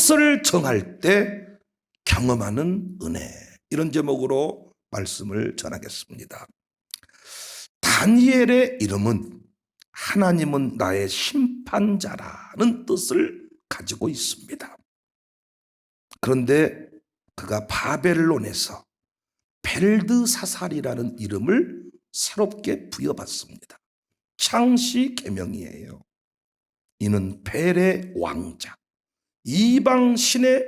뜻을 정할 때 경험하는 은혜, 이런 제목으로 말씀을 전하겠습니다. 다니엘의 이름은 하나님은 나의 심판자라는 뜻을 가지고 있습니다. 그런데 그가 바벨론에서 벨드사살이라는 이름을 새롭게 부여받습니다. 창시 계명이에요. 이는 벨의 왕자, 이방신의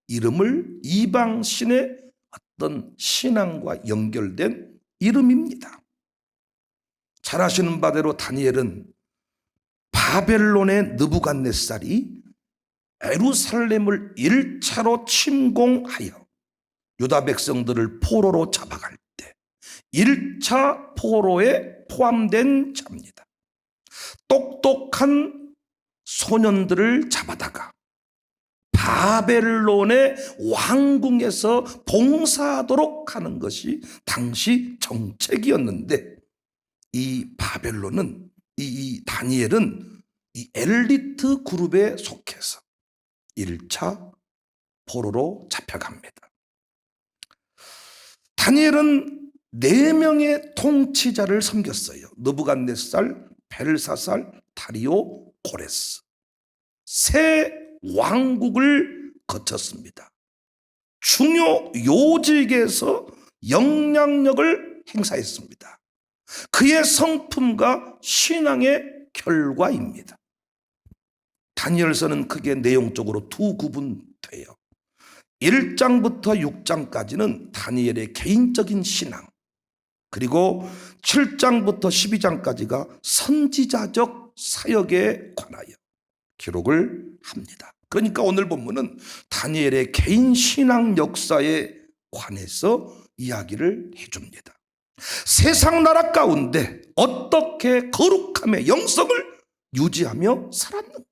이름을 이방신의 어떤 신앙과 연결된 이름입니다. 잘 아시는 바대로 다니엘은 바벨론의 느부갓네살이 예루살렘을 1차로 침공하여 유다 백성들을 포로로 잡아갈 때 1차 포로에 포함된 자입니다. 똑똑한 소년들을 잡아다가 바벨론의 왕궁에서 봉사하도록 하는 것이 당시 정책이었는데, 이 바벨론은, 이 다니엘은 이 엘리트 그룹에 속해서 1차 포로로 잡혀갑니다. 다니엘은 4명의 통치자를 섬겼어요. 느부갓네살, 벨사살, 다리오, 고레스. 세 왕국을 거쳤습니다. 중요 요직에서 영향력을 행사했습니다. 그의 성품과 신앙의 결과입니다. 다니엘서는 크게 내용적으로 두 구분돼요. 1장부터 6장까지는 다니엘의 개인적인 신앙, 그리고 7장부터 12장까지가 선지자적 사역에 관하여 기록을 합니다. 그러니까 오늘 본문은 다니엘의 개인 신앙 역사에 관해서 이야기를 해줍니다. 세상 나라 가운데 어떻게 거룩함의 영성을 유지하며 살았는가?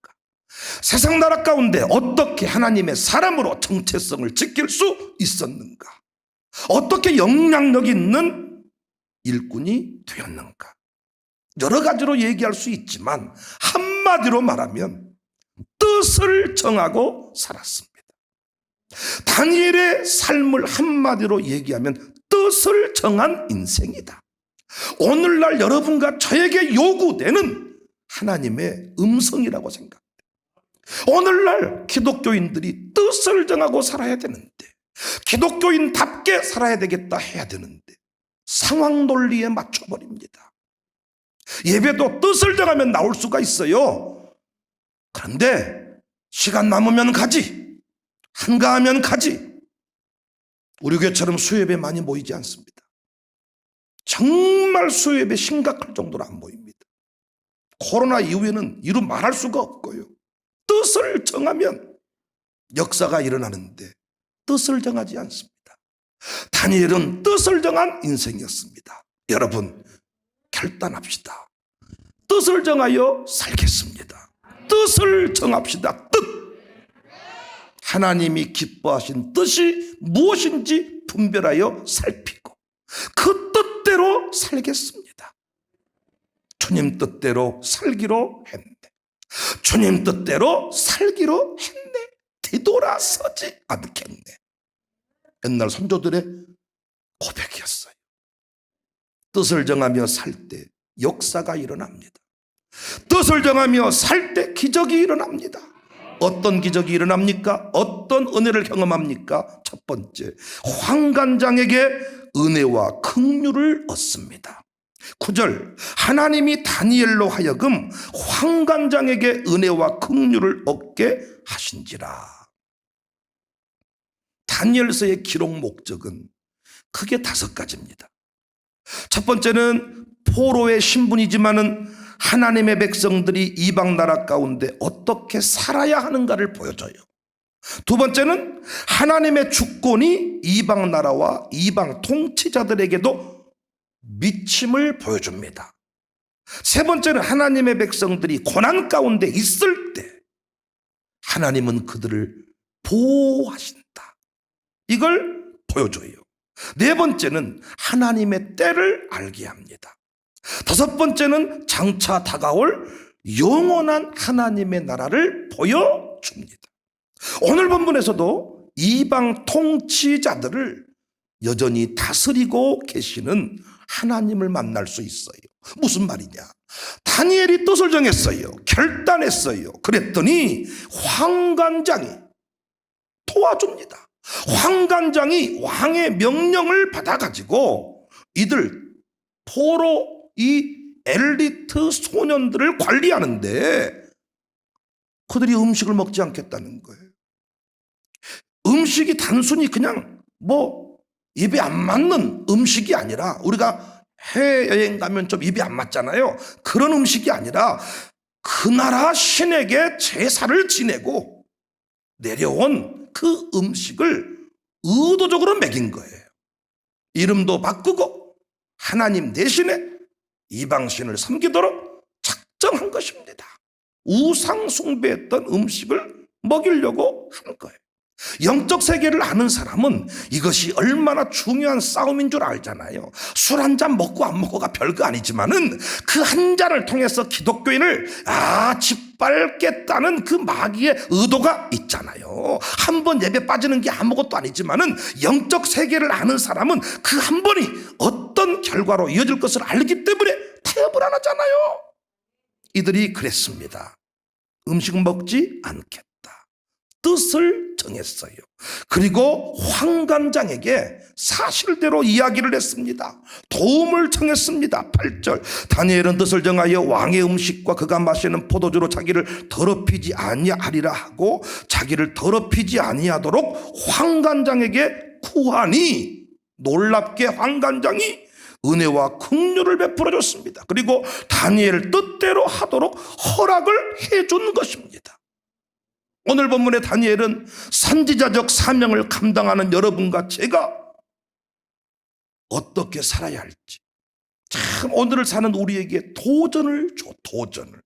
세상 나라 가운데 어떻게 하나님의 사람으로 정체성을 지킬 수 있었는가? 어떻게 영향력 있는 일꾼이 되었는가? 여러 가지로 얘기할 수 있지만 한마디로 말하면 뜻을 정하고 살았습니다. 다니엘의 삶을 한마디로 얘기하면 뜻을 정한 인생이다. 오늘날 여러분과 저에게 요구되는 하나님의 음성이라고 생각합니다. 오늘날 기독교인들이 뜻을 정하고 살아야 되는데, 기독교인답게 살아야 되겠다 해야 되는데 상황 논리에 맞춰버립니다. 예배도 뜻을 정하면 나올 수가 있어요. 그런데 시간 남으면 가지, 한가하면 가지. 우리 교회처럼 수요예배 많이 모이지 않습니다. 정말 수요예배 심각할 정도로 안 모입니다. 코로나 이후에는 이루 말할 수가 없고요. 뜻을 정하면 역사가 일어나는데 뜻을 정하지 않습니다. 다니엘은 뜻을 정한 인생이었습니다. 여러분, 결단합시다. 뜻을 정하여 살겠습니다. 뜻을 정합시다. 뜻. 하나님이 기뻐하신 뜻이 무엇인지 분별하여 살피고 그 뜻대로 살겠습니다. 주님 뜻대로 살기로 했네. 주님 뜻대로 살기로 했네. 뒤돌아서지 않겠네. 옛날 선조들의 고백이었어요. 뜻을 정하며 살 때 역사가 일어납니다. 뜻을 정하며 살 때 기적이 일어납니다. 어떤 기적이 일어납니까? 어떤 은혜를 경험합니까? 첫 번째, 환관장에게 은혜와 긍휼을 얻습니다. 9절, 하나님이 다니엘로 하여금 환관장에게 은혜와 긍휼을 얻게 하신지라. 다니엘서의 기록 목적은 크게 5가지입니다. 첫 번째는 포로의 신분이지만은 하나님의 백성들이 이방 나라 가운데 어떻게 살아야 하는가를 보여줘요. 두 번째는 하나님의 주권이 이방 나라와 이방 통치자들에게도 미침을 보여줍니다. 세 번째는 하나님의 백성들이 고난 가운데 있을 때 하나님은 그들을 보호하신다. 이걸 보여줘요. 네 번째는 하나님의 때를 알게 합니다. 다섯 번째는 장차 다가올 영원한 하나님의 나라를 보여줍니다. 오늘 본문에서도 이방 통치자들을 여전히 다스리고 계시는 하나님을 만날 수 있어요. 무슨 말이냐? 다니엘이 뜻을 정했어요. 결단했어요. 그랬더니 황관장이 도와줍니다. 황관장이 왕의 명령을 받아가지고 이들 포로 이 엘리트 소년들을 관리하는데 그들이 음식을 먹지 않겠다는 거예요. 음식이 단순히 그냥 입에 안 맞는 음식이 아니라, 우리가 해외여행 가면 좀 입이 안 맞잖아요. 그런 음식이 아니라 그 나라 신에게 제사를 지내고 내려온 그 음식을 의도적으로 먹인 거예요. 이름도 바꾸고 하나님 대신에 이방신을 섬기도록 작정한 것입니다. 우상 숭배했던 음식을 먹이려고 한 거예요. 영적 세계를 아는 사람은 이것이 얼마나 중요한 싸움인 줄 알잖아요. 술 한 잔 먹고 안 먹고가 별거 아니지만은 그 한 잔을 통해서 기독교인을 짓밟겠다는 그 마귀의 의도가 있잖아요. 한 번 예배 빠지는 게 아무것도 아니지만은 영적 세계를 아는 사람은 그 한 번이 어떤 결과로 이어질 것을 알기 때문에 타협을 안 하잖아요. 이들이 그랬습니다. 음식 먹지 않겠다. 뜻을 정했어요. 그리고 황관장에게 사실대로 이야기를 했습니다. 도움을 청했습니다. 8절, 다니엘은 뜻을 정하여 왕의 음식과 그가 마시는 포도주로 자기를 더럽히지 아니하리라 하고 자기를 더럽히지 아니하도록 황관장에게 구하니, 놀랍게 황관장이 은혜와 긍휼을 베풀어 줬습니다. 그리고 다니엘 뜻대로 하도록 허락을 해준 것입니다. 오늘 본문의 다니엘은 선지자적 사명을 감당하는 여러분과 제가 어떻게 살아야 할지, 참 오늘을 사는 우리에게 도전을 줘. 도전을.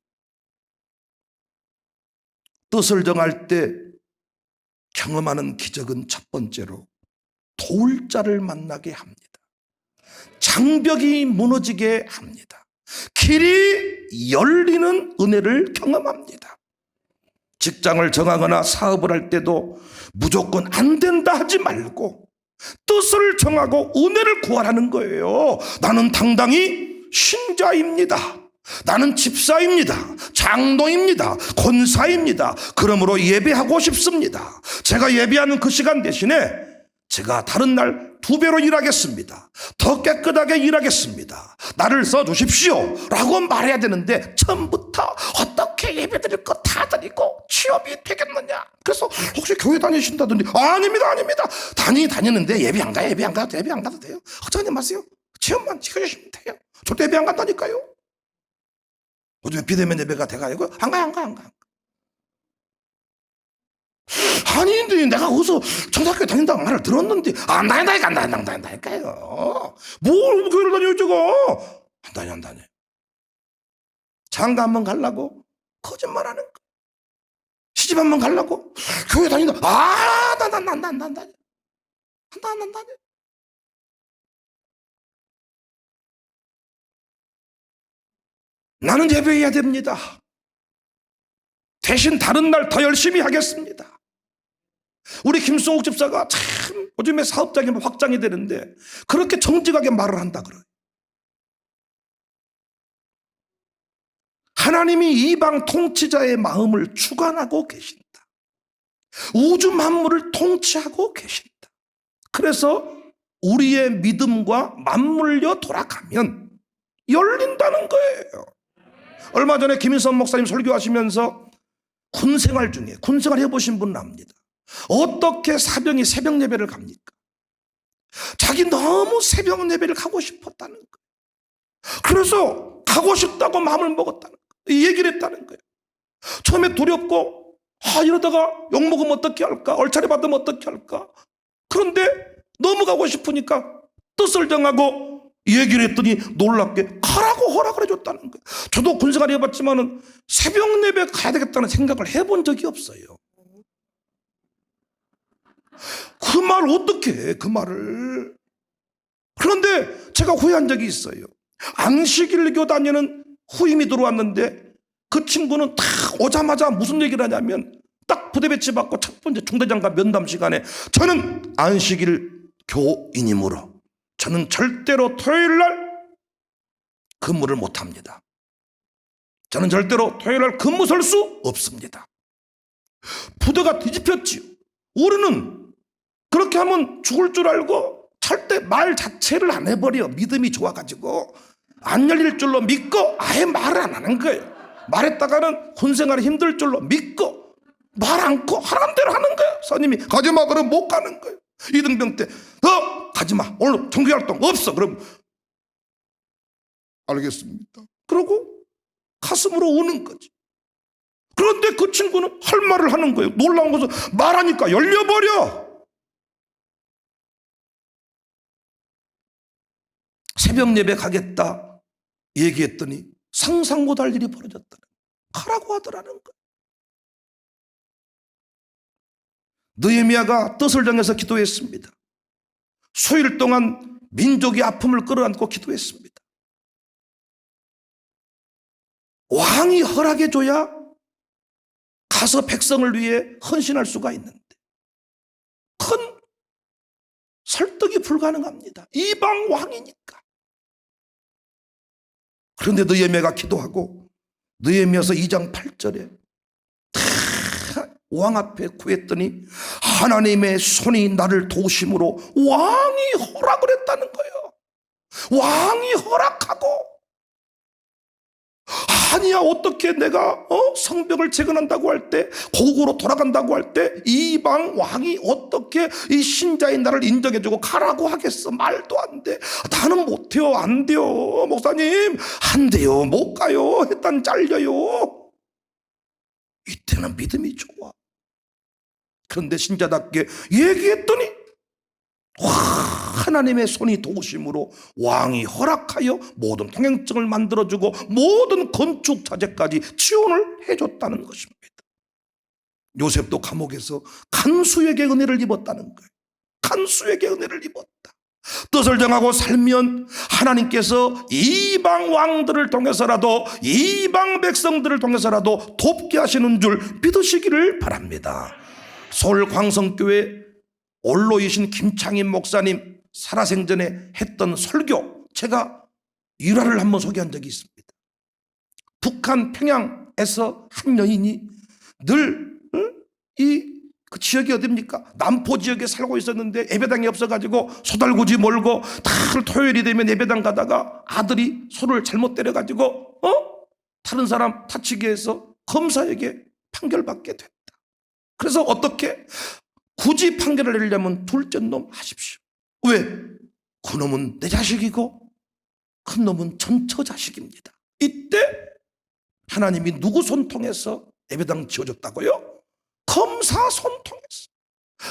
뜻을 정할 때 경험하는 기적은 첫 번째로 도울 자를 만나게 합니다. 장벽이 무너지게 합니다. 길이 열리는 은혜를 경험합니다. 직장을 정하거나 사업을 할 때도 무조건 안 된다 하지 말고 뜻을 정하고 은혜를 구하라는 거예요. 나는 당당히 신자입니다. 나는 집사입니다. 장로입니다. 권사입니다. 그러므로 예배하고 싶습니다. 제가 예배하는 그 시간 대신에 제가 다른 날 2배로 일하겠습니다. 더 깨끗하게 일하겠습니다. 나를 써주십시오 라고 말해야 되는데 처음부터 어떻게 예배드릴 거 다 드리고 취업이 되겠느냐. 그래서 혹시 교회 다니신다든지 아닙니다. 다니는데 예배 안 가요. 예배 안 가도 돼요. 걱정하지 마세요. 취업만 지켜주시면 돼요. 저도 예배 안 간다니까요. 요즘에 비대면 예배가 돼가요. 안 가. 아닌데 내가 어디서 초등학교 다닌다고 말을 들었는데 안 다닌다니까요. 뭘 교회를 다녀요 저거. 안 다녀. 장가 한번 가려고 거짓말하는 거. 시집 한번 가려고 교회 다닌다. 난 다녀. 나는 예배해야 됩니다. 대신 다른 날 더 열심히 하겠습니다. 우리 김성욱 집사가 참 요즘에 사업장이 확장이 되는데 그렇게 정직하게 말을 한다 그래요. 하나님이 이방 통치자의 마음을 주관하고 계신다. 우주 만물을 통치하고 계신다. 그래서 우리의 믿음과 맞물려 돌아가면 열린다는 거예요. 얼마 전에 김인선 목사님 설교하시면서 군생활 중에, 군생활 해보신 분은 압니다. 어떻게 사병이 새벽 예배를 갑니까? 자기 너무 새벽 예배를 가고 싶었다는 거예요. 그래서 가고 싶다고 마음을 먹었다는 거예요. 이 얘기를 했다는 거예요. 처음에 두렵고 이러다가 욕먹으면 어떻게 할까? 얼차려 받으면 어떻게 할까? 그런데 너무 가고 싶으니까 뜻을 정하고 얘기를 했더니 놀랍게 가라고 허락을 해줬다는 거예요. 저도 군생활 해봤지만은 새벽 예배 가야 되겠다는 생각을 해본 적이 없어요. 그 말 어떻게 해, 그 말을. 그런데 제가 후회한 적이 있어요. 안식일교 다니는 후임이 들어왔는데 그 친구는 딱 오자마자 무슨 얘기를 하냐면 딱 부대 배치받고 첫 번째 중대장과 면담 시간에 저는 안식일 교인이므로 저는 절대로 토요일 날 근무를 못합니다. 저는 절대로 토요일 날 근무 설 수 없습니다. 부대가 뒤집혔지요. 우리는 그렇게 하면 죽을 줄 알고 절대 말 자체를 안 해버려. 믿음이 좋아가지고 안 열릴 줄로 믿고 아예 말을 안 하는 거예요. 말했다가는 군생활이 힘들 줄로 믿고 말 않고 하라는 대로 하는 거예요. 선임이 가지마 그러면 못 가는 거예요. 이등병 때 가지마 오늘 정규활동 없어 그럼 알겠습니다. 그러고 가슴으로 우는 거지. 그런데 그 친구는 할 말을 하는 거예요. 놀라운 것은 말하니까 열려버려. 새벽 예배 가겠다 얘기했더니 상상 못할 일이 벌어졌더라. 가라고 하더라는 거예요. 느헤미야가 뜻을 정해서 기도했습니다. 수일 동안 민족의 아픔을 끌어안고 기도했습니다. 왕이 허락해줘야 가서 백성을 위해 헌신할 수가 있는데 큰 설득이 불가능합니다. 이방 왕이니까. 그런데 느헤미야가 기도하고 느헤미야서 2장 8절에 왕 앞에 구했더니 하나님의 손이 나를 도우심으로 왕이 허락을 했다는 거예요. 왕이 허락하고 아니야 어떻게 내가 성벽을 재건한다고 할 때 고국으로 돌아간다고 할 때 이방 왕이 어떻게 이 신자인 나를 인정해주고 가라고 하겠어. 말도 안 돼. 나는 못해요. 안 돼요 목사님. 안 돼요. 못 가요. 일단 잘려요. 이때는 믿음이 좋아. 그런데 신자답게 얘기했더니 하나님의 손이 도우심으로 왕이 허락하여 모든 통행증을 만들어주고 모든 건축 자재까지 지원을 해줬다는 것입니다. 요셉도 감옥에서 간수에게 은혜를 입었다는 거예요. 간수에게 은혜를 입었다. 뜻을 정하고 살면 하나님께서 이방 왕들을 통해서라도 이방 백성들을 통해서라도 돕게 하시는 줄 믿으시기를 바랍니다. 서울 광성교회 원로이신 김창인 목사님 살아생전에 했던 설교 제가 일화를 한번 소개한 적이 있습니다. 북한 평양에서 한 여인이 늘 그 지역이 어딥니까? 남포 지역에 살고 있었는데 예배당이 없어가지고 소달구지 몰고 다 토요일이 되면 예배당 가다가 아들이 소를 잘못 때려가지고 다른 사람 다치게 해서 검사에게 판결받게 됐다. 그래서 어떻게 굳이 판결을 내리려면 둘째 놈 하십시오. 왜? 그 놈은 내 자식이고 큰 놈은 전처 자식입니다. 이때 하나님이 누구 손 통해서 예배당 지어줬다고요? 검사 손 통해서.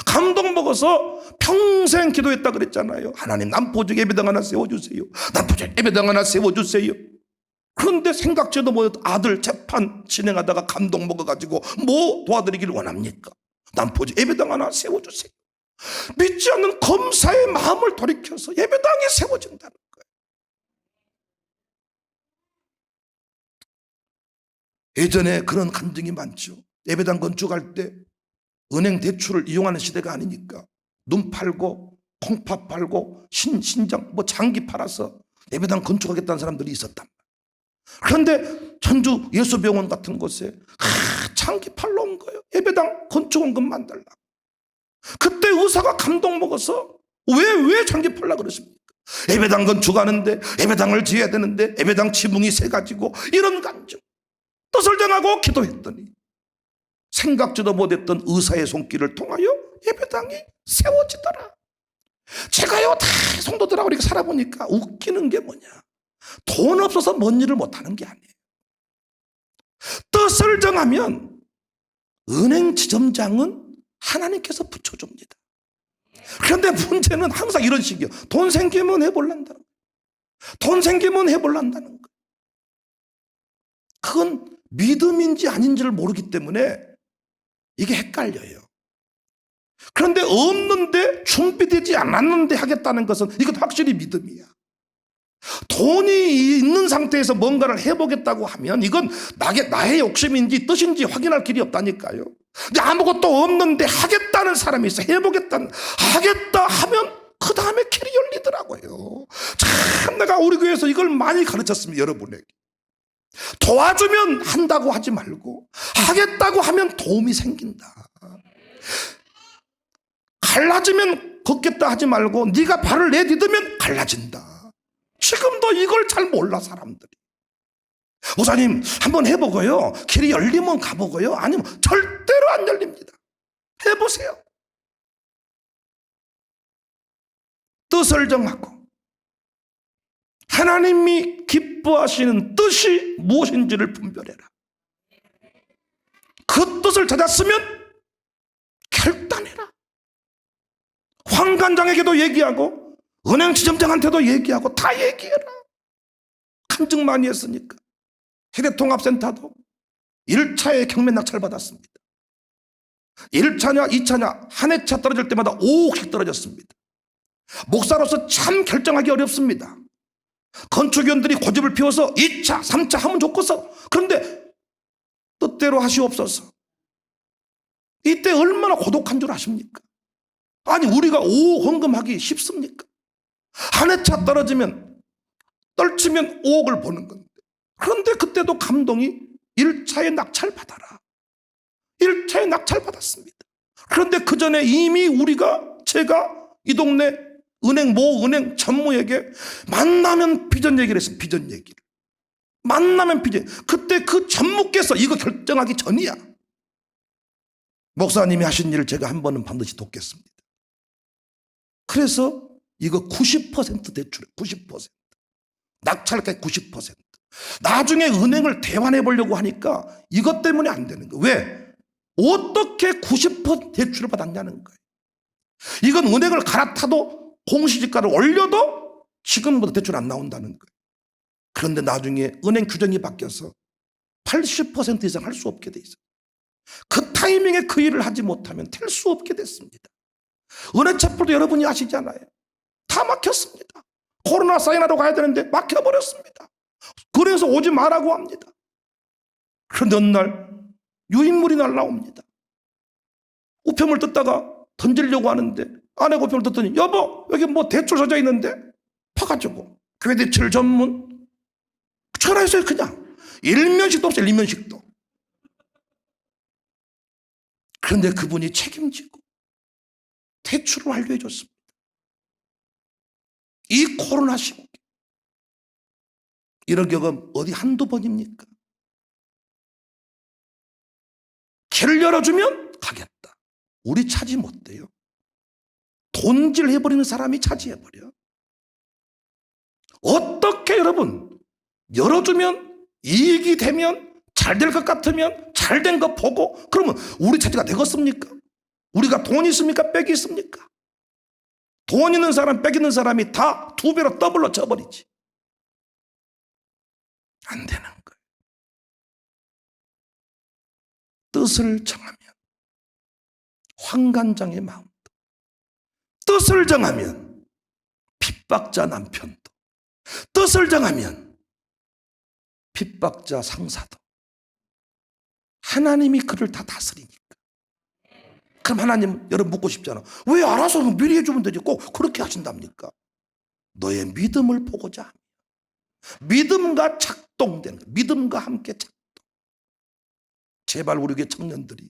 감동 먹어서 평생 기도했다 그랬잖아요. 하나님 남포지역 예배당 하나 세워주세요. 남포지역 예배당 하나 세워주세요. 그런데 생각지도 못했던 아들 재판 진행하다가 감동 먹어가지고 뭐 도와드리기를 원합니까? 남포지역 예배당 하나 세워주세요. 믿지 않는 검사의 마음을 돌이켜서 예배당이 세워진다는 거예요. 예전에 그런 간증이 많죠. 예배당 건축할 때 은행 대출을 이용하는 시대가 아니니까 눈 팔고 콩팥 팔고 신장 뭐 장기 팔아서 예배당 건축하겠다는 사람들이 있었단 말이에요. 그런데 전주 예수병원 같은 곳에 장기 팔러 온 거예요. 예배당 건축원금 만들라고. 그때 의사가 감동 먹어서 왜 장기 팔라 그러십니까? 예배당 건축하는데 예배당을 지어야 되는데 예배당 지붕이 세가지고 이런 간증. 뜻을 정하고 기도했더니 생각지도 못했던 의사의 손길을 통하여 예배당이 세워지더라. 제가요 다 성도들하고 이렇게 살아보니까 웃기는 게 뭐냐, 돈 없어서 뭔 일을 못하는 게 아니에요. 뜻을 정하면 은행 지점장은 하나님께서 붙여줍니다. 그런데 문제는 항상 이런 식이요. 돈 생기면 해볼란다는 거예요. 돈 생기면 해볼란다는 거예요. 그건 믿음인지 아닌지를 모르기 때문에 이게 헷갈려요. 그런데 없는데 준비되지 않았는데 하겠다는 것은 이것도 확실히 믿음이야. 돈이 있는 상태에서 뭔가를 해보겠다고 하면 이건 나의 욕심인지 뜻인지 확인할 길이 없다니까요. 근데 아무것도 없는데 하겠다는 사람이 있어. 해보겠다는, 하겠다 하면 그 다음에 길이 열리더라고요. 참 내가 우리 교회에서 이걸 많이 가르쳤습니다. 여러분에게. 도와주면 한다고 하지 말고 하겠다고 하면 도움이 생긴다. 갈라지면 걷겠다 하지 말고 네가 발을 내디디면 갈라진다. 지금도 이걸 잘 몰라 사람들이. 목사님 한번 해보고요, 길이 열리면 가보고요, 아니면 절대로 안 열립니다. 해보세요. 뜻을 정하고 하나님이 기뻐하시는 뜻이 무엇인지를 분별해라. 그 뜻을 찾았으면 결단해라. 황관장에게도 얘기하고 은행 지점장한테도 얘기하고 다 얘기해라. 간증 많이 했으니까. 세대통합센터도 1차에 경매 낙찰 받았습니다. 1차냐 2차냐 한 해차 떨어질 때마다 5억씩 떨어졌습니다. 목사로서 참 결정하기 어렵습니다. 건축위원들이 고집을 피워서 2차 3차 하면 좋겠어. 그런데 뜻대로 하시옵소서. 이때 얼마나 고독한 줄 아십니까? 아니 우리가 5억 헌금하기 쉽습니까? 한 해차 떨어지면 떨치면 5억을 버는 건데, 그런데 그때도 감동이 1차에 낙찰 받아라. 1차에 낙찰 받았습니다. 그런데 그 전에 이미 제가 이 동네 모 은행 전무에게 만나면 비전 얘기를 했어요. 비전 얘기를. 만나면 비전. 그때 그 전무께서 이거 결정하기 전이야. 목사님이 하신 일을 제가 한 번은 반드시 돕겠습니다. 그래서 이거 90% 대출해. 90%. 낙찰까지 90%. 나중에 은행을 대환해 보려고 하니까 이것 때문에 안 되는 거예요. 왜? 어떻게 90% 대출을 받았냐는 거예요. 이건 은행을 갈아타도 공시지가를 올려도 지금보다 대출 안 나온다는 거예요. 그런데 나중에 은행 규정이 바뀌어서 80% 이상 할 수 없게 돼 있어요. 그 타이밍에 그 일을 하지 못하면 될 수 없게 됐습니다. 은행채플도 여러분이 아시잖아요. 다 막혔습니다. 코로나 사인하러 가야 되는데 막혀버렸습니다. 그래서 오지 말라고 합니다. 그런데 어느 날 유인물이 날라옵니다. 우편물 뜯다가 던지려고 하는데 아내가 우편물 뜯더니 여보 여기 뭐 대출 서져 있는데 파가지고 교회 대출 전문 전화했어요. 그냥 일면식도 없어요. 일면식도. 그런데 그분이 책임지고 대출을 완료해 줬습니다. 이 코로나 시국에 이런 경험 어디 한두 번입니까? 길을 열어주면 가겠다. 우리 차지 못돼요. 돈질 해버리는 사람이 차지해버려. 어떻게 여러분 열어주면 이익이 되면 잘 될 것 같으면 잘 된 거 보고 그러면 우리 차지가 되겠습니까? 우리가 돈 있습니까? 빽이 있습니까? 돈 있는 사람 빽 있는 사람이 다 2배로 더블로 져버리지. 안 되는 거예요. 뜻을 정하면 황관장의 마음도, 뜻을 정하면 핍박자 남편도, 뜻을 정하면 핍박자 상사도 하나님이 그를 다 다스리니까. 그럼 하나님 여러분 묻고 싶잖아. 왜 알아서 미리 해주면 되지 꼭 그렇게 하신답니까? 너의 믿음을 보고자 합니다. 믿음과 작동되는 거예요. 믿음과 함께 작동. 제발 우리 교회 청년들이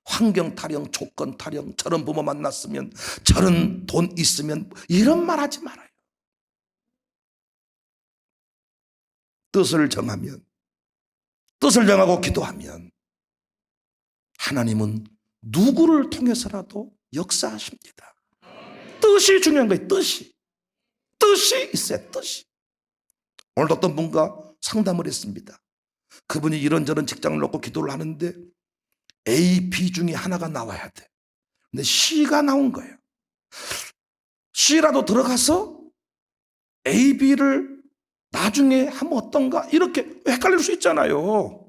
환경 타령, 조건 타령, 저런 부모 만났으면, 저런 돈 있으면 이런 말 하지 말아요. 뜻을 정하면, 뜻을 정하고 기도하면 하나님은 누구를 통해서라도 역사하십니다. 뜻이 중요한 거예요. 뜻이 있어요. 뜻이. 오늘도 어떤 분과 상담을 했습니다. 그분이 이런저런 직장을 놓고 기도를 하는데 A, B 중에 하나가 나와야 돼. 근데 C가 나온 거예요. C라도 들어가서 A, B를 나중에 하면 어떤가 이렇게 헷갈릴 수 있잖아요.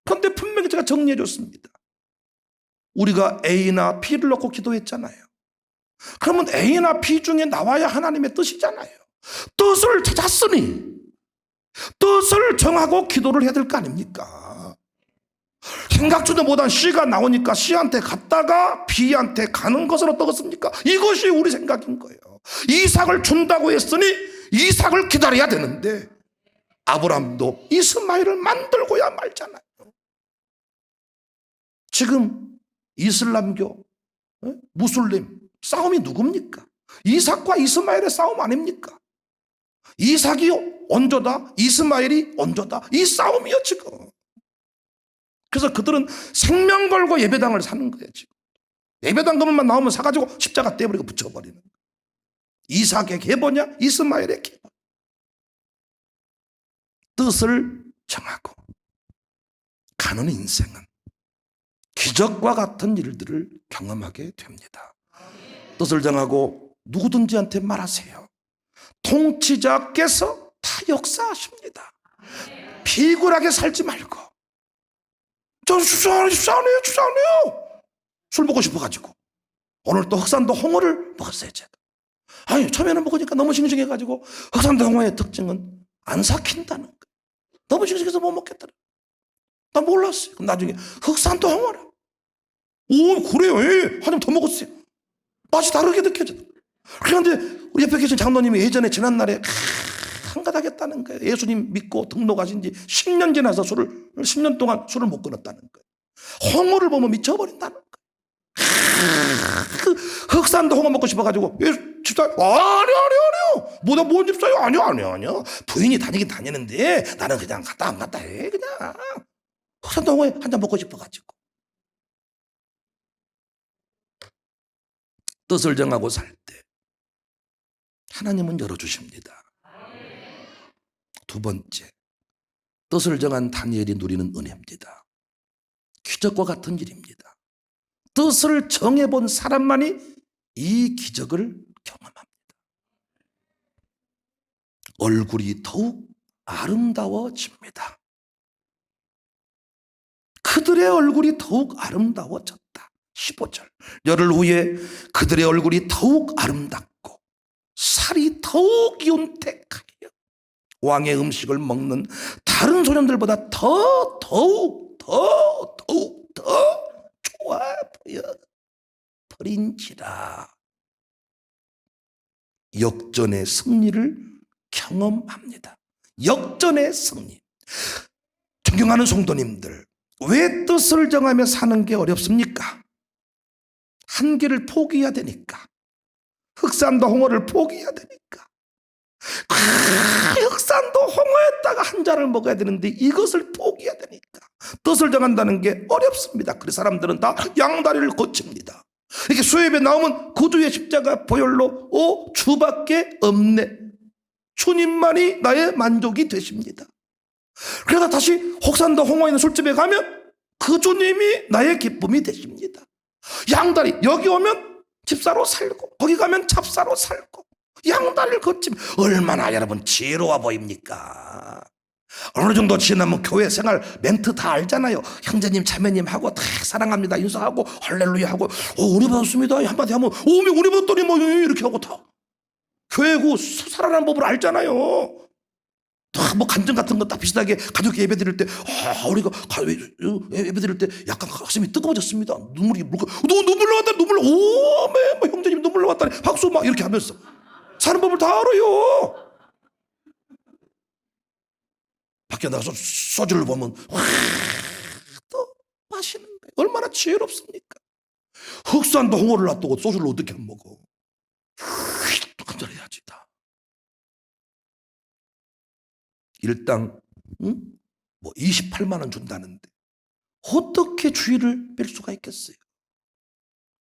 그런데 분명히 제가 정리해 줬습니다. 우리가 A나 B를 놓고 기도했잖아요. 그러면 A나 B 중에 나와야 하나님의 뜻이잖아요. 뜻을 찾았으니 뜻을 정하고 기도를 해야 될 거 아닙니까? 생각지도 못한 C가 나오니까 C한테 갔다가 B한테 가는 것은 어떻겠습니까? 이것이 우리 생각인 거예요. 이삭을 준다고 했으니 이삭을 기다려야 되는데 아브라함도 이스마엘을 만들고야 말잖아요. 지금 이슬람교, 무슬림 싸움이 누굽니까? 이삭과 이스마엘의 싸움 아닙니까? 이삭이 원조다, 이스마엘이 원조다, 이 싸움이요 지금. 그래서 그들은 생명 걸고 예배당을 사는 거예요 지금. 예배당 금만 나오면 사가지고 십자가 떼버리고 붙여버리는 거예요. 이삭의 계보냐 이스마엘의 계보. 뜻을 정하고 가는 인생은 기적과 같은 일들을 경험하게 됩니다. 뜻을 정하고 누구든지한테 말하세요. 통치자께서 다 역사하십니다. 비굴하게 살지 말고. 저 주사하네요. 술 먹고 싶어가지고 오늘 또 흑산도 홍어를 먹었어요 제가. 아니 처음에는 먹으니까 너무 싱싱해가지고 흑산도 홍어의 특징은 안 삭힌다는 거예요. 너무 싱싱해서 못 먹겠더라. 나 몰랐어요. 그럼 나중에 흑산도 홍어라. 오 그래요. 한 점 더 먹었어요. 맛이 다르게 느껴져. 그런데 우리 옆에 계신 장로님이 예전에 지난날에 한가닥했다는 거예요. 예수님 믿고 등록하신 지 10년 지나서 10년 동안 술을 못 끊었다는 거예요. 홍어를 보면 미쳐버린다는 거예요. 그 흑산도 홍어 먹고 싶어가지고 집사 아니요 뭐다 뭔 집사요? 아니요 부인이 다니긴 다니는데 나는 그냥 갔다 안 갔다 해. 그냥 흑산도 홍어에 한 잔 먹고 싶어가지고. 뜻을 정하고 살 때 하나님은 열어주십니다. 두 번째, 뜻을 정한 다니엘이 누리는 은혜입니다. 기적과 같은 일입니다. 뜻을 정해본 사람만이 이 기적을 경험합니다. 얼굴이 더욱 아름다워집니다. 그들의 얼굴이 더욱 아름다워졌다. 15절. 열흘 후에 그들의 얼굴이 더욱 아름답고 살이 더욱 윤택하여 왕의 음식을 먹는 다른 소년들보다 더욱 좋아 보여 버린지라. 역전의 승리를 경험합니다. 역전의 승리. 존경하는 성도님들, 왜 뜻을 정하며 사는 게 어렵습니까? 한 개를 포기해야 되니까. 흑산도 홍어를 포기해야 되니까. 흑산도 홍어에다가 한 잔을 먹어야 되는데 이것을 포기해야 되니까. 뜻을 정한다는 게 어렵습니다. 그래서 사람들은 다 양다리를 거칩니다. 이렇게 수협에 나오면 구두의 십자가 보혈로 주밖에 없네. 주님만이 나의 만족이 되십니다. 그래서 다시 혹산도 홍어에 있는 술집에 가면 그 주님이 나의 기쁨이 되십니다. 양다리, 여기 오면 집사로 살고 거기 가면 잡사로 살고 양다리를 거치면 얼마나 여러분 지혜로워 보입니까? 어느 정도 지나면 교회 생활 멘트 다 알잖아요. 형제님 자매님 하고 다 사랑합니다 인사하고 할렐루야 하고 은혜 받았습니다 한마디 하면 은혜 받더니 뭐 이렇게 하고 다 교회 그 살아가는 법을 알잖아요. 다 뭐 간증 같은 거 다 비슷하게 가족 예배 드릴 때 우리가 예배 드릴 때 약간 가슴이 뜨거워졌습니다. 눈물 나왔다 눈물 오메 뭐 형제님 눈물 나왔다니 박수 막 이렇게 하면서 사는 법을 다 알아요. 밖에 나가서 소주를 보면 또 마시는 거예요. 얼마나 지혜롭습니까? 흑산도 홍어를 놔두고 소주를 어떻게 안 먹어? 한잔 해야지 다. 일당 뭐 28만 원 준다는데 어떻게 주의를 뺄 수가 있겠어요?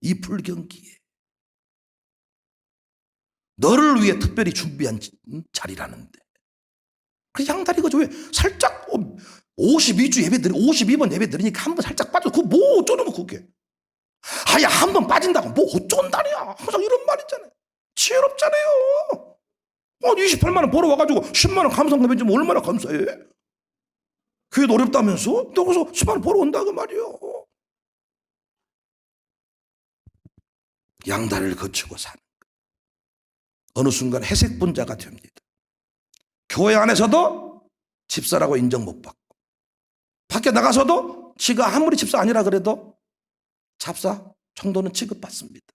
이 불경기에 너를 위해 특별히 준비한 자리라는데 그 양다리가 왜 살짝 52주 예배 드리 52번 예배 드리니까 한 번 살짝 빠져. 그거 뭐 어쩌는 거 그게? 아야 한 번 빠진다고 뭐 어쩐다냐? 항상 이런 말 있잖아요. 지혜롭잖아요. 28만 원 벌어와가지고 10만 원 감사금이 좀 얼마나 감사해? 그게 어렵다면서? 너 거기서 10만 원 벌어온다 그 말이요. 양다리를 거치고 사는 거. 어느 순간 회색 분자가 됩니다. 교회 안에서도 집사라고 인정 못 받고 밖에 나가서도 지가 아무리 집사 아니라 그래도 잡사 정도는 취급받습니다.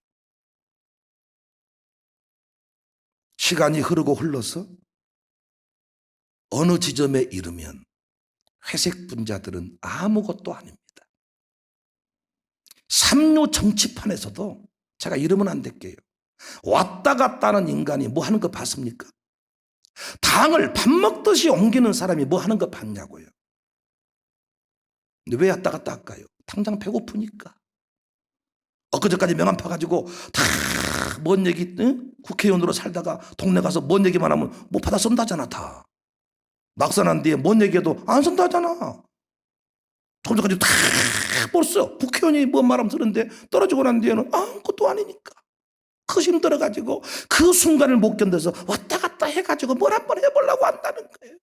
시간이 흐르고 흘러서 어느 지점에 이르면 회색 분자들은 아무것도 아닙니다. 삼류 정치판에서도 제가 이러면 안 될게요. 왔다 갔다 하는 인간이 뭐 하는 거 봤습니까? 당을 밥 먹듯이 옮기는 사람이 뭐 하는 거 봤냐고요. 근데 왜 왔다 갔다 할까요? 당장 배고프니까. 엊그제까지 명함 파가지고 다 뭔 얘기, 응? 국회의원으로 살다가 동네 가서 뭔 얘기만 하면 뭐 받아 쓴다잖아. 다 낙선한 뒤에 뭔 얘기해도 안 쓴다잖아. 조금 전까지 다 벌써 국회의원이 뭔 말하면 쓰는데 떨어지고 난 뒤에는 아무것도 아니니까 그 힘들어가지고 그 순간을 못 견뎌서 왔다 갔다 해가지고 뭘 한번 해보려고 한다는 거예요.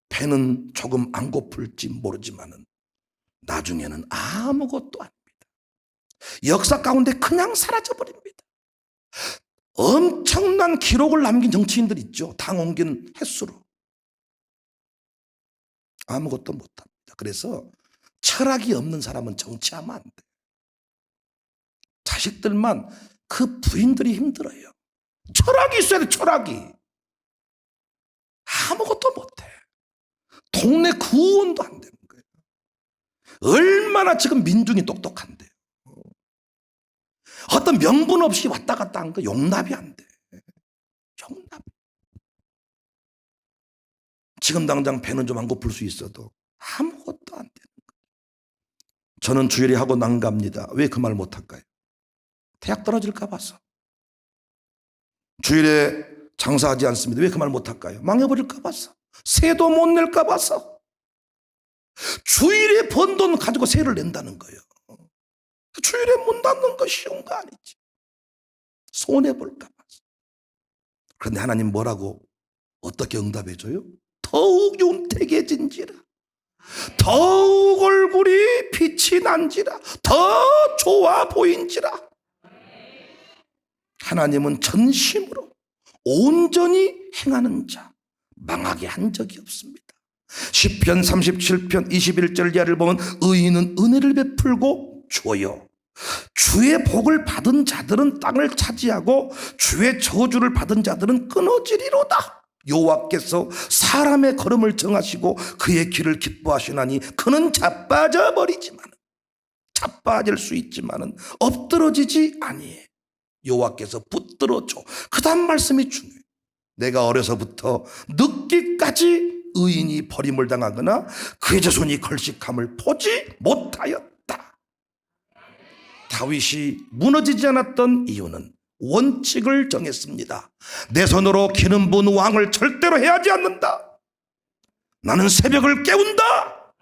배는 조금 안 고플지 모르지만은 나중에는 아무것도 아닙니다. 역사 가운데 그냥 사라져버립니다. 엄청난 기록을 남긴 정치인들 있죠. 당 옮긴 횟수로. 아무것도 못합니다. 그래서 철학이 없는 사람은 정치하면 안 돼. 자식들만, 그 부인들이 힘들어요. 철학이 있어야 돼. 철학이. 아무것도 못해. 동네 구원도 안 되는 거예요. 얼마나 지금 민중이 똑똑한데요. 어떤 명분 없이 왔다 갔다 한 거 용납이 안 돼. 용납. 지금 당장 배는 좀 안 고플 수 있어도 아무것도 안 되는 거예요. 저는 주일에 하고 난갑니다. 왜 그 말 못할까요? 대학 떨어질까 봐서. 주일에 장사하지 않습니다. 왜 그 말 못할까요? 망해버릴까 봐서. 세도 못 낼까 봐서. 주일에 번 돈 가지고 세를 낸다는 거예요. 주일에 문 닫는 거 쉬운 거 아니지. 손해볼까 봐서. 그런데 하나님 뭐라고 어떻게 응답해줘요? 더욱 윤택해진지라, 더욱 얼굴이 빛이 난지라, 더 좋아 보인지라. 하나님은 전심으로 온전히 행하는 자 망하게 한 적이 없습니다. 시편 37편 21절 이하를 보면 의인은 은혜를 베풀고 줘요. 주의 복을 받은 자들은 땅을 차지하고 주의 저주를 받은 자들은 끊어지리로다. 여호와께서 사람의 걸음을 정하시고 그의 길을 기뻐하시나니 그는 자빠져 버리지만, 자빠질 수 있지만은 엎드러지지 아니해. 여호와께서 붙들어줘. 그 다음 말씀이 중요해요. 내가 어려서부터 늙기까지 의인이 버림을 당하거나 그의 자손이 걸식함을 보지 못하였다. 다윗이 무너지지 않았던 이유는 원칙을 정했습니다. 내 손으로 기름 부은 왕을 절대로 해하지 않는다. 나는 새벽을 깨운다.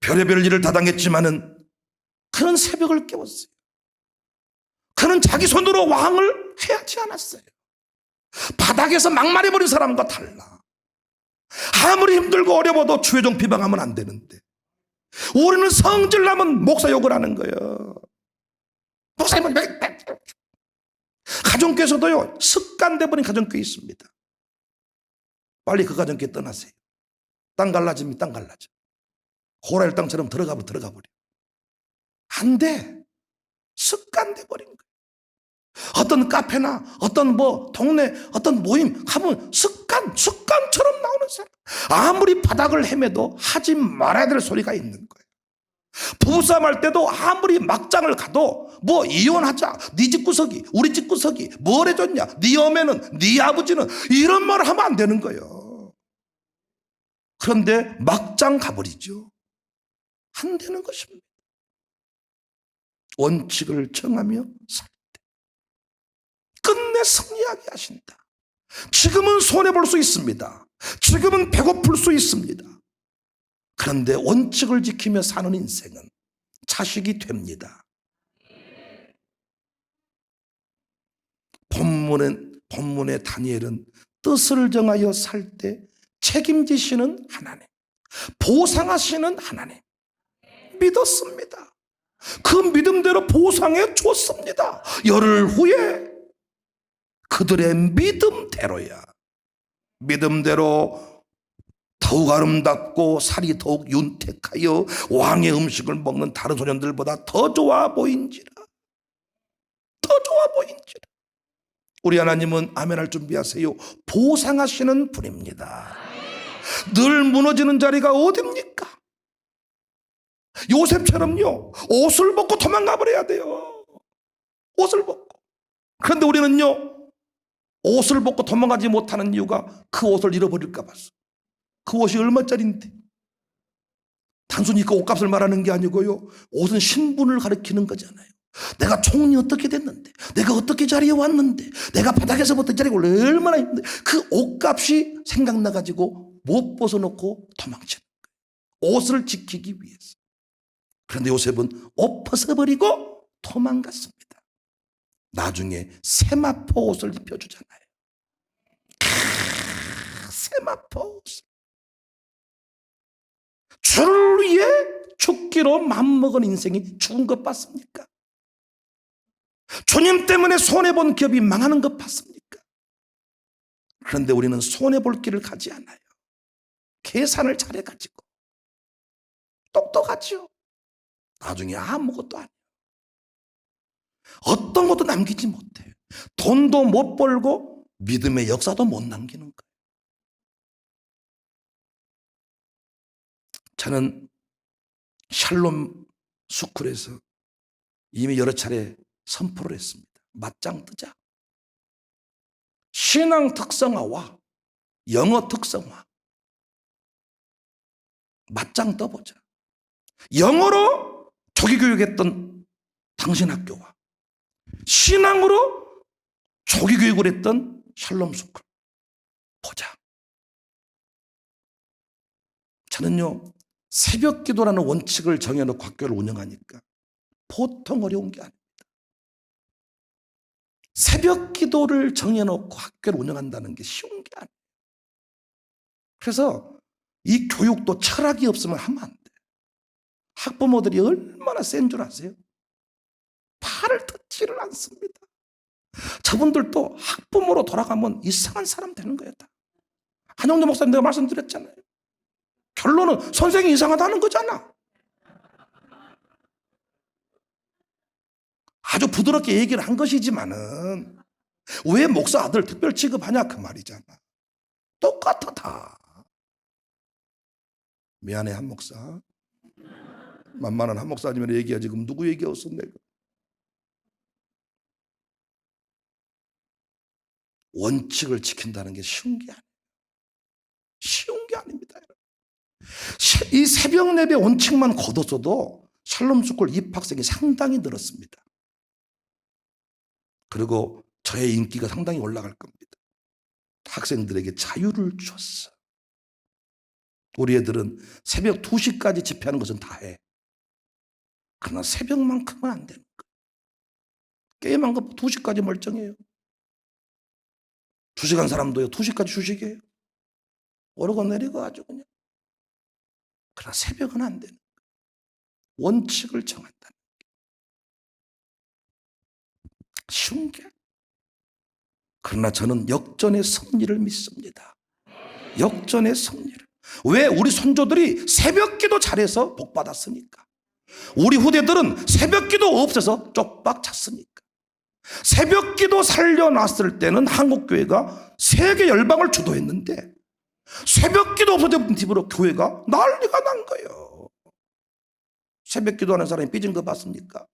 별의별 일을 다 당했지만은 그는 새벽을 깨웠어요. 그는 자기 손으로 왕을 해하지 않았어요. 바닥에서 막말해버린 사람과 달라. 아무리 힘들고 어려워도 주의 종 비방하면 안 되는데 우리는 성질나면 목사 욕을 하는 거예요. 목사님은 가정교회에서도요, 습관돼버린 가정교회 있습니다. 빨리 그 가정교회 떠나세요. 땅 갈라집니다. 땅 갈라져. 호라일 땅처럼 들어가면 들어가버려. 안 돼. 습관돼버린 거예요. 어떤 카페나 어떤 뭐 동네 어떤 모임 가면 습관처럼 나오는 사람. 아무리 바닥을 헤매도 하지 말아야 될 소리가 있는 거예요. 부부싸움 할 때도 아무리 막장을 가도 뭐 이혼하자, 네 집구석이 우리 집구석이 뭘 해줬냐, 네 어머니는 네 아버지는, 이런 말을 하면 안 되는 거예요. 그런데 막장 가버리죠. 안 되는 것입니다. 원칙을 정하며 살 때 끝내 승리하게 하신다. 지금은 손해볼 수 있습니다. 지금은 배고플 수 있습니다. 그런데 원칙을 지키며 사는 인생은 자식이 됩니다. 본문의 다니엘은 뜻을 정하여 살 때 책임지시는 하나님, 보상하시는 하나님 믿었습니다. 그 믿음대로 보상해 줬습니다. 열흘 후에 그들의 믿음대로 더 더욱 아름답고 살이 더욱 윤택하여 왕의 음식을 먹는 다른 소년들보다 더 좋아 보인지라. 더 좋아 보인지라. 우리 하나님은 아멘할 준비하세요. 보상하시는 분입니다. 늘 무너지는 자리가 어딥니까? 요셉처럼요, 옷을 벗고 도망가 버려야 돼요. 옷을 벗고. 그런데 우리는요, 옷을 벗고 도망가지 못하는 이유가 그 옷을 잃어버릴까 봐서. 그 옷이 얼마짜리인데? 단순히 그 옷값을 말하는 게 아니고요, 옷은 신분을 가리키는 거잖아요. 내가 총리 어떻게 됐는데, 내가 어떻게 자리에 왔는데, 내가 바닥에서부터 자리에 올라 얼마나 힘든데, 그 옷값이 생각나가지고 못 벗어놓고 도망치는 거예요. 옷을 지키기 위해서. 그런데 요셉은 옷 벗어버리고 도망갔습니다. 나중에 세마포 옷을 입혀주잖아요. 세마포 옷. 주를 위해 죽기로 맘먹은 인생이 죽은 것 봤습니까? 주님 때문에 손해본 기업이 망하는 것 봤습니까? 그런데 우리는 손해볼 길을 가지 않아요. 계산을 잘해가지고 똑똑하죠. 나중에 아무것도 아니에요. 어떤 것도 남기지 못해요. 돈도 못 벌고 믿음의 역사도 못 남기는 거예요. 저는 샬롬 스쿨에서 이미 여러 차례 선포를 했습니다. 맞짱 뜨자. 신앙 특성화와 영어 특성화. 맞짱 떠보자. 영어로 조기교육했던 당신 학교와 신앙으로 조기교육을 했던 샬롬 스쿨. 보자. 저는요, 새벽 기도라는 원칙을 정해놓고 학교를 운영하니까 보통 어려운 게 아닙니다. 새벽 기도를 정해놓고 학교를 운영한다는 게 쉬운 게 아니에요. 그래서 이 교육도 철학이 없으면 하면 안 돼. 학부모들이 얼마나 센 줄 아세요? 팔을 뜯지를 않습니다. 저분들도 학부모로 돌아가면 이상한 사람 되는 거예요. 한영재 목사님 내가 말씀드렸잖아요. 결론은 선생이 이상하다는 거잖아. 아주 부드럽게 얘기를 한 것이지만은 왜 목사 아들 특별 취급하냐 그 말이잖아. 똑같아 다. 미안해 한 목사. 만만한 한 목사님이라 얘기하지 그럼 누구 얘기였어 내가. 원칙을 지킨다는 게 쉬운 게 아니에요. 쉬운 게 아닙니다. 이 새벽 예배 원칙만 거뒀어도 샬롬 스쿨 입학생이 상당히 늘었습니다. 그리고 저의 인기가 상당히 올라갈 겁니다. 학생들에게 자유를 줬어. 우리 애들은 새벽 2시까지 집회하는 것은 다 해. 그러나 새벽만큼은 안 되는 거야. 게임한 거 2시까지 멀쩡해요. 주식한 사람도요 2시까지 주식해요. 오르고 내리고 아주 그냥. 그러나 새벽은 안 되는 거야. 원칙을 정한다는 게 쉬운 게. 그러나 저는 역전의 승리를 믿습니다. 역전의 승리를. 왜? 우리 손조들이 새벽기도 잘해서 복받았으니까. 우리 후대들은 새벽기도 없어서 쪽박 찼으니까. 새벽기도 살려놨을 때는 한국교회가 세계 열방을 주도했는데 새벽기도 없어진 뒤로 교회가 난리가 난 거예요. 새벽기도하는 사람이 삐진 거 봤습니까?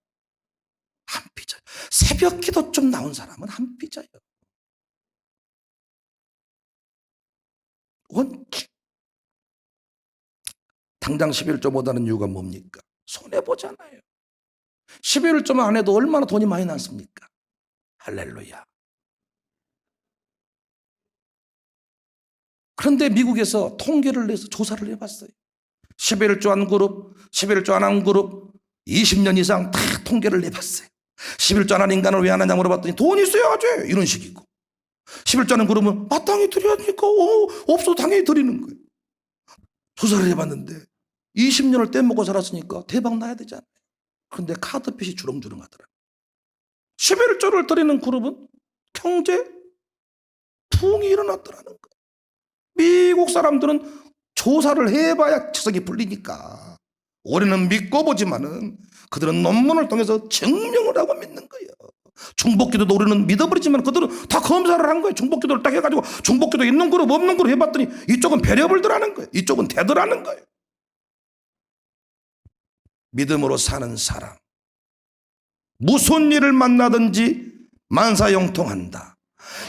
안 삐져요. 새벽기도 좀 나온 사람은 안 삐져요. 원칙. 당장 11조 못하는 이유가 뭡니까? 손해보잖아요. 11조만 안 해도 얼마나 돈이 많이 났습니까? 할렐루야. 그런데 미국에서 통계를 내서 조사를 해봤어요. 11조 한 그룹, 11조 안 한 그룹 20년 이상 다 통계를 내봤어요. 11조 안 한 인간을 왜 안 하냐 물어봤더니 돈 있어야지 이런 식이고, 11조 하는 그룹은 마땅히 드려야 되니까 없어도 당연히 드리는 거예요. 조사를 해봤는데 20년을 떼먹고 살았으니까 대박 나야 되잖아요. 그런데 카드핏이 주렁주렁 하더라고요. 11조를 드리는 그룹은 경제 부흥이 일어났더라는 거예요. 미국 사람들은 조사를 해봐야 책석이 풀리니까. 우리는 믿고 보지만은 그들은 논문을 통해서 증명을 하고 믿는 거예요. 중복기도도 우리는 믿어버리지만 그들은 다 검사를 한 거예요. 중복기도를 딱 해가지고 중복기도 있는 그룹 없는 그룹 해봤더니 이쪽은 배려불더라는 거예요. 이쪽은 대더라는 거예요. 믿음으로 사는 사람, 무슨 일을 만나든지 만사형통한다.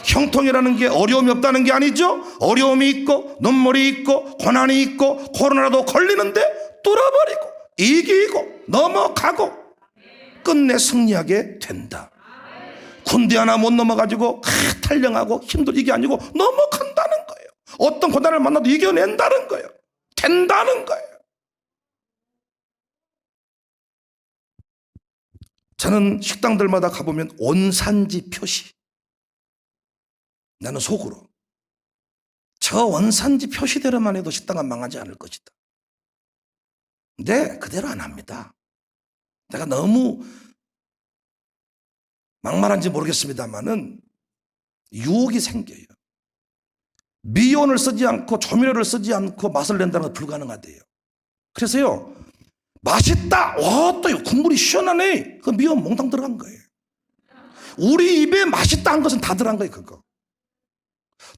형통이라는 게 어려움이 없다는 게 아니죠. 어려움이 있고 눈물이 있고 고난이 있고 코로나도 걸리는데 뚫어버리고 이기고 넘어가고 끝내 승리하게 된다. 군대 하나 못 넘어가지고 탈령하고 힘들고 이게 아니고 넘어간다는 거예요. 어떤 고난을 만나도 이겨낸다는 거예요. 된다는 거예요. 저는 식당들마다 가보면 원산지 표시, 나는 속으로 저 원산지 표시대로만 해도 식당은 망하지 않을 것이다. 근데 그대로 안 합니다. 내가 너무 막말한지 모르겠습니다만은 유혹이 생겨요. 미온을 쓰지 않고 조미료를 쓰지 않고 맛을 낸다는 건 불가능하대요. 그래서요, 맛있다, 와, 또 국물이 시원하네, 그 미온 몽땅 들어간 거예요. 우리 입에 맛있다 한 것은 다 들어간 거예요. 그거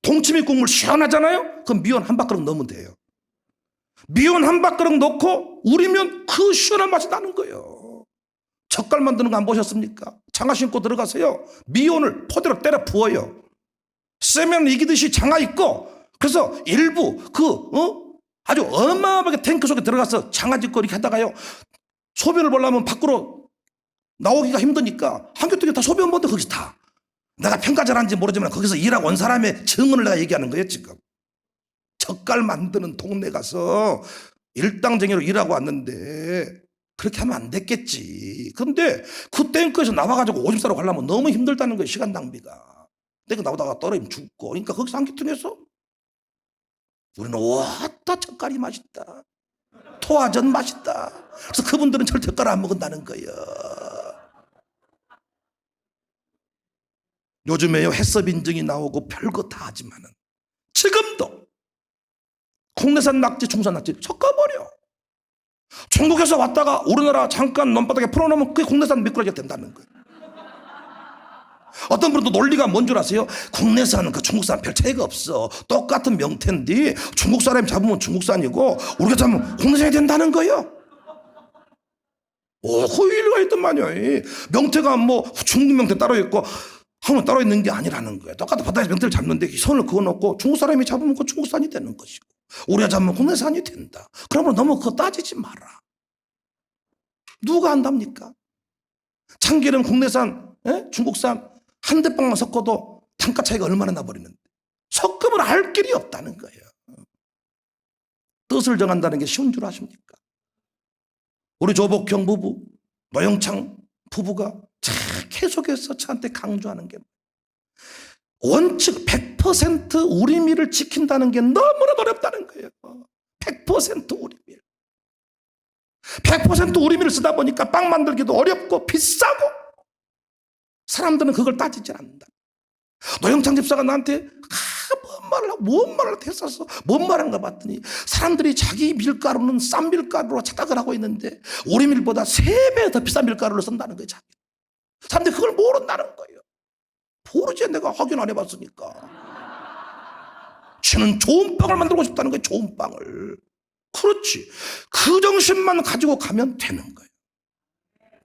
동치미 국물 시원하잖아요. 그럼 미온 한 바가락 넣으면 돼요. 미온 한 바가락 넣고 우리면 그 시원한 맛이 나는 거예요. 젓갈 만드는 거 안 보셨습니까? 장화 신고 들어가세요. 미온을 포대로 때려 부어요. 쇠면 이기듯이 장화 있고, 그래서 일부 아주 어마어마하게 탱크 속에 들어가서 장화 짓고 이렇게 하다가요, 소변을 보려면 밖으로 나오기가 힘드니까 한교통에 다 소변 본데 거기서 다. 내가 평가 잘하는지 모르지만 거기서 일하고 온 사람의 증언을 내가 얘기하는 거예요. 지금 젓갈 만드는 동네 가서 일당쟁이로 일하고 왔는데 그렇게 하면 안 됐겠지. 그런데 그 탱크에서 나와가지고 오줌 싸러 가려면 너무 힘들다는 거예요. 시간 낭비가. 내가 나오다가 떨어지면 죽고. 그러니까 거기서 한기통에서 우리는 왔다 젓갈이 맛있다, 토화전 맛있다. 그래서 그분들은 절대 젓갈 안 먹는다는 거예요. 요즘에요, 해썹 인증이 나오고 별거 다 하지만은 지금도 국내산 낙지, 중국산 낙지 섞어버려. 중국에서 왔다가 우리나라 잠깐 논바닥에 풀어놓으면 그게 국내산 미꾸라지가 된다는 거예요. 어떤 분은 또 논리가 뭔 줄 아세요? 국내산은 그 중국산 별 차이가 없어. 똑같은 명태인데 중국 사람이 잡으면 중국산이고 우리가 잡으면 국내산이 된다는 거예요. 그 일리가 있단말이야. 명태가 뭐 중국 명태 따로 있고 한번 따로 있는 게 아니라는 거예요. 똑같은 바다에서 명태를 잡는데 손을 그어놓고 중국 사람이 잡으면 그 중국산이 되는 것이고 우리가 잡으면 국내산이 된다. 그러면 너무 그거 따지지 마라. 누가 안답니까? 참기름 국내산, 중국산 한 대빵만 섞어도 단가 차이가 얼마나 나버리는데 섞으면 알 길이 없다는 거예요. 뜻을 정한다는 게 쉬운 줄 아십니까? 우리 조복형 부부, 노영창 부부가 계속해서 저한테 강조하는 게 원칙 100% 우리밀을 지킨다는 게 너무나 어렵다는 거예요. 100% 우리밀. 100% 우리밀을 쓰다 보니까 빵 만들기도 어렵고 비싸고 사람들은 그걸 따지지 않는다. 노영창 집사가 나한테 뭔 말을 했었어. 뭔 말한가 봤더니 사람들이 자기 밀가루는 싼 밀가루로 착각을 하고 있는데 우리 밀보다 3배 더 비싼 밀가루를 쓴다는 거예요. 자기. 사람들이 그걸 모른다는 거예요. 모르지, 내가 확인 안 해봤으니까. 쟤는 좋은 빵을 만들고 싶다는 거예요. 좋은 빵을. 그렇지. 그 정신만 가지고 가면 되는 거예요.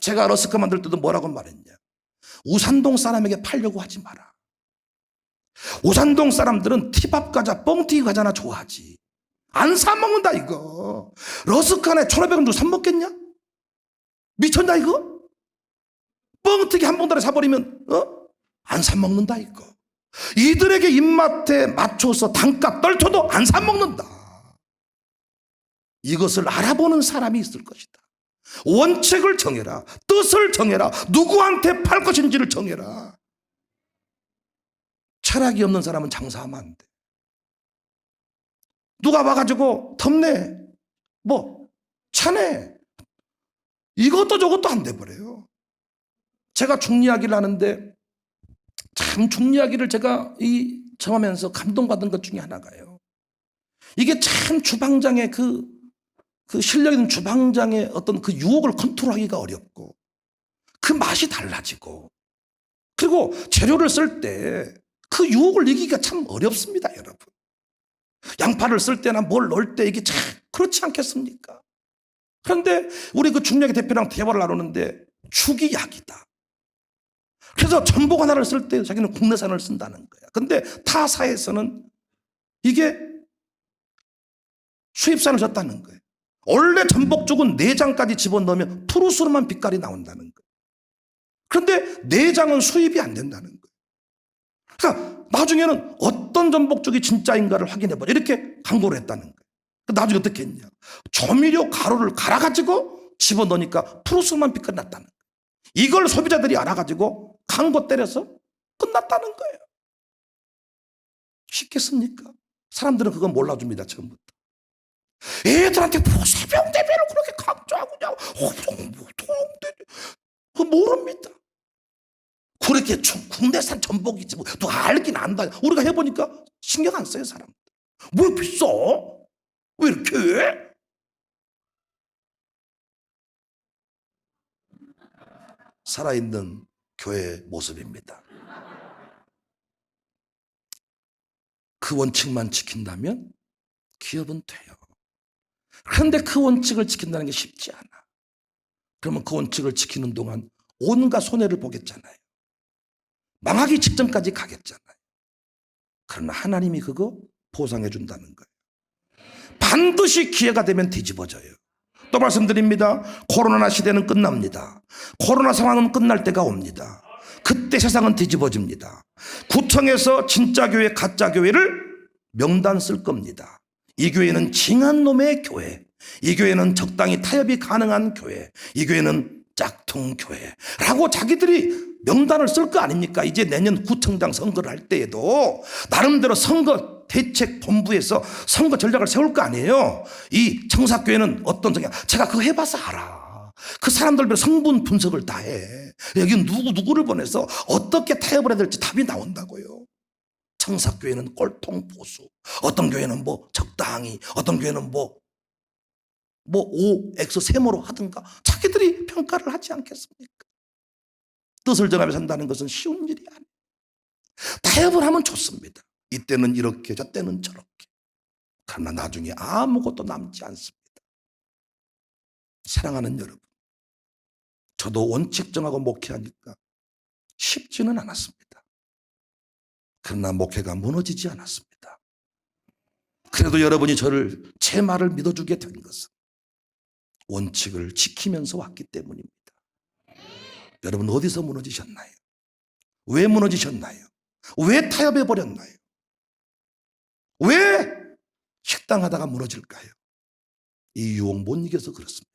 제가 러스크 만들 때도 뭐라고 말했냐. 우산동 사람에게 팔려고 하지 마라. 우산동 사람들은 티밥 과자, 뻥튀기 과자나 좋아하지. 안 사먹는다 이거. 러스크 안에 1,500원 주고 사먹겠냐? 미쳤나 이거? 뻥튀기 한 봉다리 사버리면 안 사먹는다 이거. 이들에게 입맛에 맞춰서 단가 떨쳐도 안 사먹는다. 이것을 알아보는 사람이 있을 것이다. 원칙을 정해라. 뜻을 정해라. 누구한테 팔 것인지를 정해라. 철학이 없는 사람은 장사하면 안 돼. 누가 와가지고 덥네, 뭐 차네, 이것도 저것도 안 돼버려요. 제가 중리이야기를 하는데 참 중리이야기를 제가 경험하면서 감동받은 것 중에 하나가요, 이게 참 주방장의 그 실력 있는 주방장의 어떤 그 유혹을 컨트롤하기가 어렵고 그 맛이 달라지고 그리고 재료를 쓸 때 그 유혹을 이기기가 참 어렵습니다, 여러분. 양파를 쓸 때나 뭘 넣을 때 이게 참 그렇지 않겠습니까? 그런데 우리 그 중력의 대표랑 대화를 나누는데 죽이 약이다. 그래서 전복 하나를 쓸 때 자기는 국내산을 쓴다는 거야. 근데 타사에서는 이게 수입산을 썼다는 거예요. 원래 전복죽은 내장까지 집어넣으면 푸르스름한 빛깔이 나온다는 거예요. 그런데 내장은 수입이 안 된다는 거예요. 그러니까 나중에는 어떤 전복죽이 진짜인가를 확인해보자 이렇게 광고를 했다는 거예요. 나중에 어떻게 했냐, 조미료 가루를 갈아가지고 집어넣으니까 푸르스름한 빛깔이 났다는 거예요. 이걸 소비자들이 알아가지고 광고 때려서 끝났다는 거예요. 쉽겠습니까? 사람들은 그건 몰라줍니다, 처음부터. 애들한테 세병대배를 그렇게 강조하고 그거 모릅니다. 그렇게 국내산 전복이지 뭐 누가 알긴 안다. 우리가 해보니까 신경 안 써요, 사람들. 뭐 비싸? 왜 이렇게 해? 살아있는 교회의 모습입니다. 그 원칙만 지킨다면 기업은 돼요. 그런데 그 원칙을 지킨다는 게 쉽지 않아. 그러면 그 원칙을 지키는 동안 온갖 손해를 보겠잖아요. 망하기 직전까지 가겠잖아요. 그러나 하나님이 그거 보상해 준다는 거예요. 반드시 기회가 되면 뒤집어져요. 또 말씀드립니다. 코로나 시대는 끝납니다. 코로나 상황은 끝날 때가 옵니다. 그때 세상은 뒤집어집니다. 구청에서 진짜 교회 가짜 교회를 명단 쓸 겁니다. 이 교회는 징한 놈의 교회, 이 교회는 적당히 타협이 가능한 교회, 이 교회는 짝퉁 교회라고 자기들이 명단을 쓸 거 아닙니까? 이제 내년 구청장 선거를 할 때에도 나름대로 선거 대책본부에서 선거 전략을 세울 거 아니에요. 이 청사교회는 어떤 성향, 제가 그거 해봐서 알아. 그 사람들별 성분 분석을 다 해. 여기 누구를 보내서 어떻게 타협을 해야 될지 답이 나온다고요. 청사교회는 꼴통 보수, 어떤 교회는 뭐 적당히, 어떤 교회는 뭐 O, X 세모로 하든가 자기들이 평가를 하지 않겠습니까? 뜻을 정하며 산다는 것은 쉬운 일이 아니에요. 타협을 하면 좋습니다. 이때는 이렇게 저때는 저렇게. 그러나 나중에 아무것도 남지 않습니다. 사랑하는 여러분, 저도 원칙 정하고 목회하니까 쉽지는 않았습니다. 그러나 목회가 무너지지 않았습니다. 그래도 여러분이 제 말을 믿어주게 된 것은 원칙을 지키면서 왔기 때문입니다. 여러분 어디서 무너지셨나요? 왜 무너지셨나요? 왜 타협해버렸나요? 왜 식당 하다가 무너질까요? 이 유혹 못 이겨서 그렇습니다.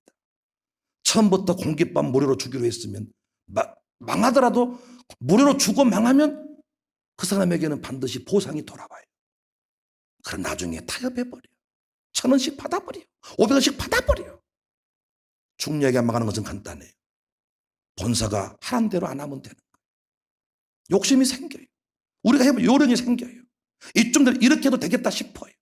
처음부터 공깃밥 무료로 주기로 했으면 망하더라도 무료로 주고 망하면 그 사람에게는 반드시 보상이 돌아와요. 그럼 나중에 타협해버려. 1,000원씩 받아버려. 500원씩 받아버려. 중요하게 망하는 것은 간단해요. 본사가 하란 대로 안 하면 되는 거예요. 욕심이 생겨요. 우리가 해보면 요령이 생겨요. 이쯤 되면 이렇게 해도 되겠다 싶어요.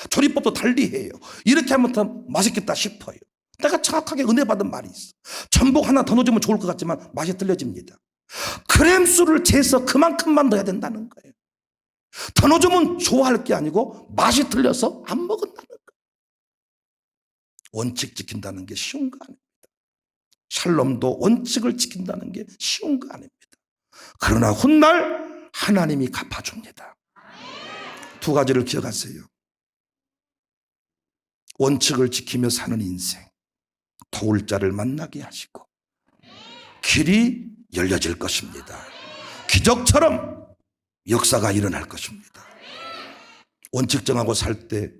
조리법도 달리해요. 이렇게 하면 더 맛있겠다 싶어요. 내가 정확하게 은혜 받은 말이 있어. 전복 하나 더 넣어주면 좋을 것 같지만 맛이 틀려집니다. 그램 수를 재서 그만큼만 넣어야 된다는 거예요. 더 넣어주면 좋아할 게 아니고 맛이 틀려서 안 먹는다는 거예요. 원칙 지킨다는 게 쉬운 거 아닙니다. 샬롬도 원칙을 지킨다는 게 쉬운 거 아닙니다. 그러나 훗날 하나님이 갚아줍니다. 두 가지를 기억하세요. 원칙을 지키며 사는 인생, 도울 자를 만나게 하시고 길이 열려질 것입니다. 기적처럼 역사가 일어날 것입니다. 원칙 정하고 살 때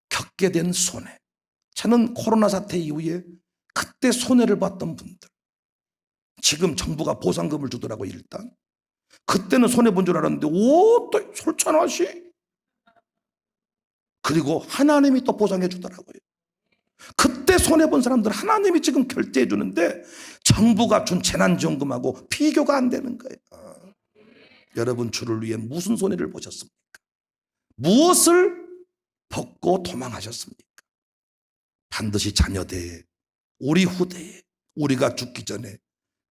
겪게 된 손해, 저는 코로나 사태 이후에 그때 손해를 봤던 분들, 지금 정부가 보상금을 주더라고요. 일단 그때는 손해본 줄 알았는데 또 솔찬하시, 그리고 하나님이 또 보상해 주더라고요. 그때 손해본 사람들 하나님이 지금 결제해 주는데 정부가 준 재난지원금하고 비교가 안 되는 거예요. 여러분 주를 위해 무슨 손해를 보셨습니까? 무엇을 벗고 도망하셨습니까? 반드시 자녀대에, 우리 후대에, 우리가 죽기 전에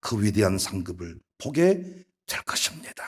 그 위대한 상급을 보게 될 것입니다.